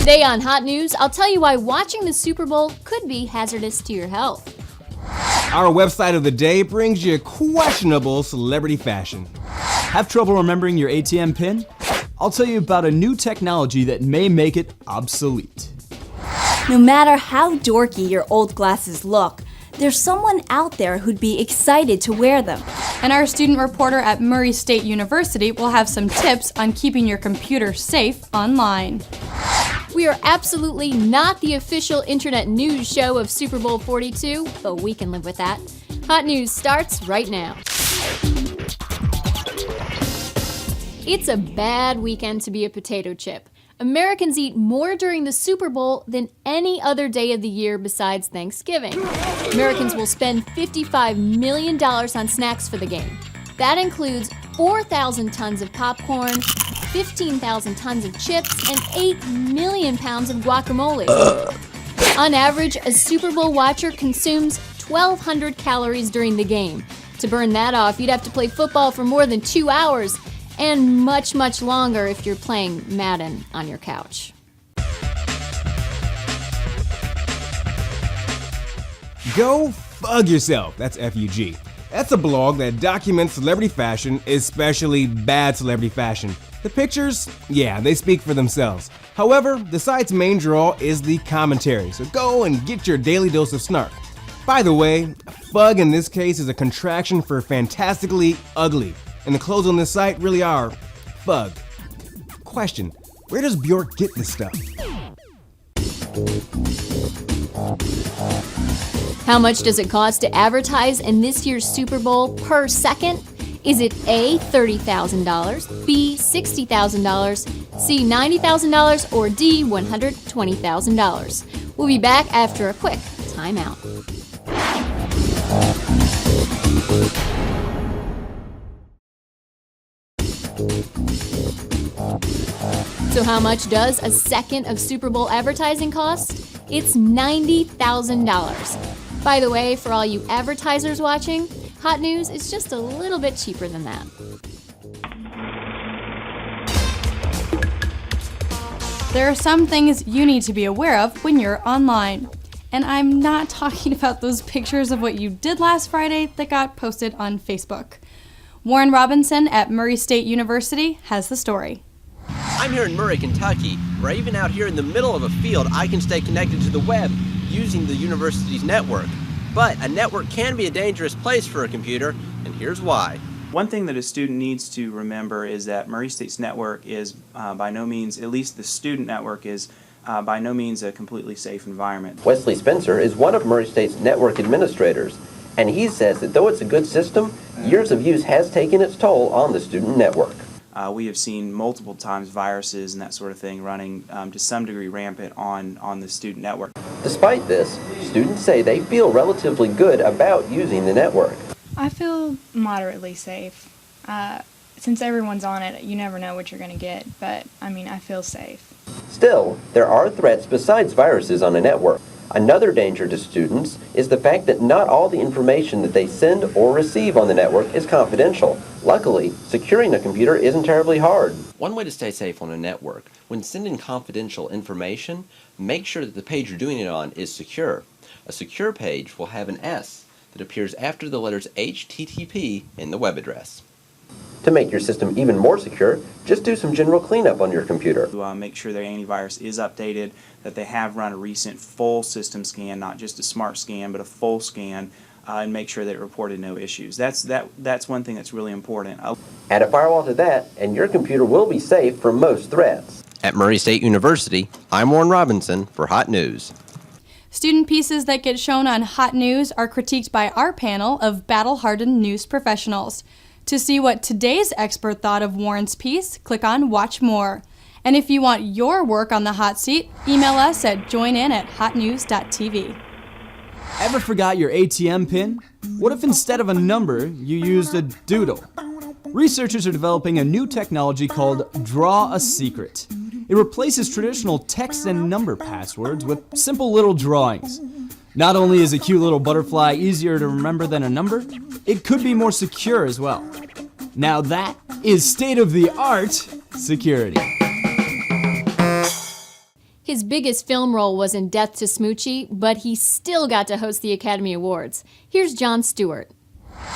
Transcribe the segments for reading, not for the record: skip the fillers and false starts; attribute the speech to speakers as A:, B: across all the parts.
A: Today on Hot News, I'll tell you why watching the Super Bowl could be hazardous to your health.
B: Our website of the day brings you questionable celebrity fashion.
C: Have trouble remembering your ATM PIN? I'll tell you about a new technology that may make it obsolete.
D: No matter how dorky your old glasses look, there's someone out there who'd be excited to wear them.
E: And our student reporter at Murray State University will have some tips on keeping your computer safe online.
A: We are absolutely not the official internet news show of Super Bowl 42, but we can live with that. Hot News starts right now. It's a bad weekend to be a potato chip. Americans eat more during the Super Bowl than any other day of the year besides Thanksgiving. Americans will spend $55 million on snacks for the game. That includes 4,000 tons of popcorn, 15,000 tons of chips, and 8 million pounds of guacamole. On average, a Super Bowl watcher consumes 1,200 calories during the game. To burn that off, you'd have to play football for more than 2 hours, and much, much longer if you're playing Madden on your couch.
B: Go Fug Yourself, that's F-U-G. That's a blog that documents celebrity fashion, especially bad celebrity fashion. The pictures, yeah, they speak for themselves. However, the site's main draw is the commentary, so go and get your daily dose of snark. By the way, fug in this case is a contraction for fantastically ugly, and the clothes on this site really are fug. Question, where does Bjork get this stuff?
A: How much does it cost to advertise in this year's Super Bowl per second? Is it A, $30,000, B, $60,000, C, $90,000, or D, $120,000? We'll be back after a quick timeout. So how much does a second of Super Bowl advertising cost? It's $90,000. By the way, for all you advertisers watching, Hot News is just a little bit cheaper than that.
E: There are some things you need to be aware of when you're online. And I'm not talking about those pictures of what you did last Friday that got posted on Facebook. Warren Robinson at Murray State University has the story.
F: I'm here in Murray, Kentucky, where even out here in the middle of a field, I can stay connected to the web using the university's network. But a network can be a dangerous place for a computer, and here's why.
G: One thing that a student needs to remember is that Murray State's network is by no means, at least the student network is by no means a completely safe environment.
H: Wesley Spencer is one of Murray State's network administrators, and he says that though it's a good system, years of use has taken its toll on the student network.
G: We have seen multiple times viruses and that sort of thing running to some degree rampant on the student network.
H: Despite this, students say they feel relatively good about using the network.
I: I feel moderately safe. Since everyone's on it, you never know what you're going to get, but I feel safe.
H: Still, there are threats besides viruses on a network. Another danger to students is the fact that not all the information that they send or receive on the network is confidential. Luckily, securing a computer isn't terribly hard.
F: One way to stay safe on a network, when sending confidential information, make sure that the page you're doing it on is secure. A secure page will have an S that appears after the letters HTTP in the web address.
H: To make your system even more secure, just do some general cleanup on your computer.
G: Make sure their antivirus is updated, that they have run a recent full system scan, not just a smart scan, but a full scan, and make sure that it reported no issues. That's one thing that's really important.
H: Add a firewall to that, and your computer will be safe from most threats.
F: At Murray State University, I'm Warren Robinson for Hot News.
E: Student pieces that get shown on Hot News are critiqued by our panel of battle-hardened news professionals. To see what today's expert thought of Warren's piece, click on Watch More. And if you want your work on the hot seat, email us at joinin@hotnews.tv.
C: Ever forgot your ATM PIN? What if instead of a number, you used a doodle? Researchers are developing a new technology called Draw a Secret. It replaces traditional text and number passwords with simple little drawings. Not only is a cute little butterfly easier to remember than a number, it could be more secure as well. Now that is state-of-the-art security.
A: His biggest film role was in Death to Smoochie, but he still got to host the Academy Awards. Here's Jon Stewart.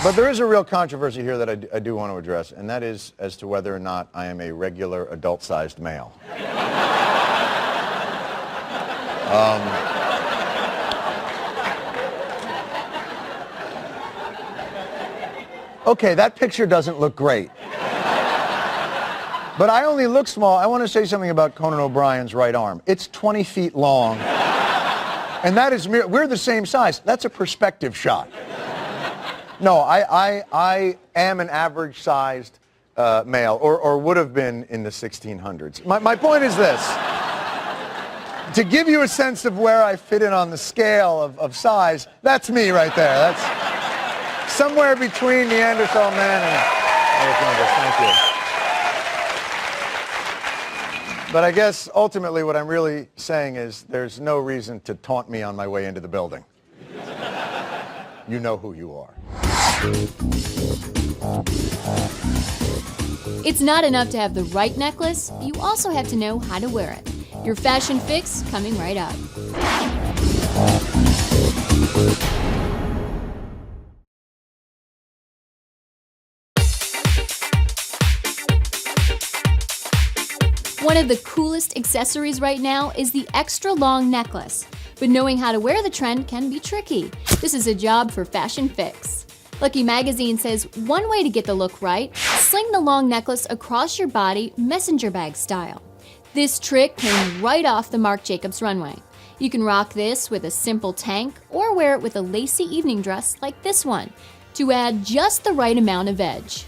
J: But there is a real controversy here that I do want to address, and that is as to whether or not I am a regular adult-sized male. Okay, that picture doesn't look great. But I only look small. I want to say something about Conan O'Brien's right arm. It's 20 feet long, and that is we're the same size. That's a perspective shot. No, I am an average-sized male, or would have been in the 1600s. My point is this. To give you a sense of where I fit in on the scale of size, that's me right there. That's somewhere between Neanderthal man and Alexander. Thank you. But I guess ultimately what I'm really saying is there's no reason to taunt me on my way into the building. You know who you are.
A: It's not enough to have the right necklace, you also have to know how to wear it. Your fashion fix coming right up. One of the coolest accessories right now is the extra long necklace. But knowing how to wear the trend can be tricky. This is a job for Fashion Fix. Lucky Magazine says one way to get the look right, sling the long necklace across your body messenger bag style. This trick came right off the Marc Jacobs runway. You can rock this with a simple tank or wear it with a lacy evening dress like this one to add just the right amount of edge.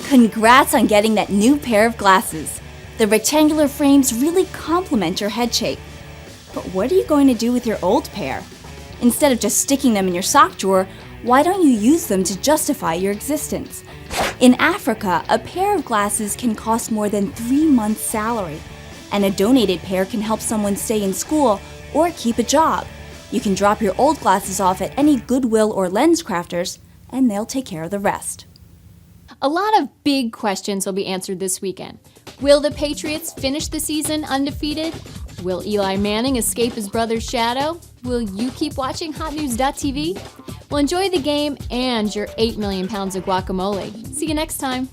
D: Congrats on getting that new pair of glasses. The rectangular frames really complement your head shape. But what are you going to do with your old pair? Instead of just sticking them in your sock drawer, why don't you use them to justify your existence? In Africa, a pair of glasses can cost more than 3 months' salary, and a donated pair can help someone stay in school or keep a job. You can drop your old glasses off at any Goodwill or Lens Crafters, and they'll take care of the rest.
A: A lot of big questions will be answered this weekend. Will the Patriots finish the season undefeated? Will Eli Manning escape his brother's shadow? Will you keep watching HotNews.tv? Well, enjoy the game and your 8 million pounds of guacamole. See you next time.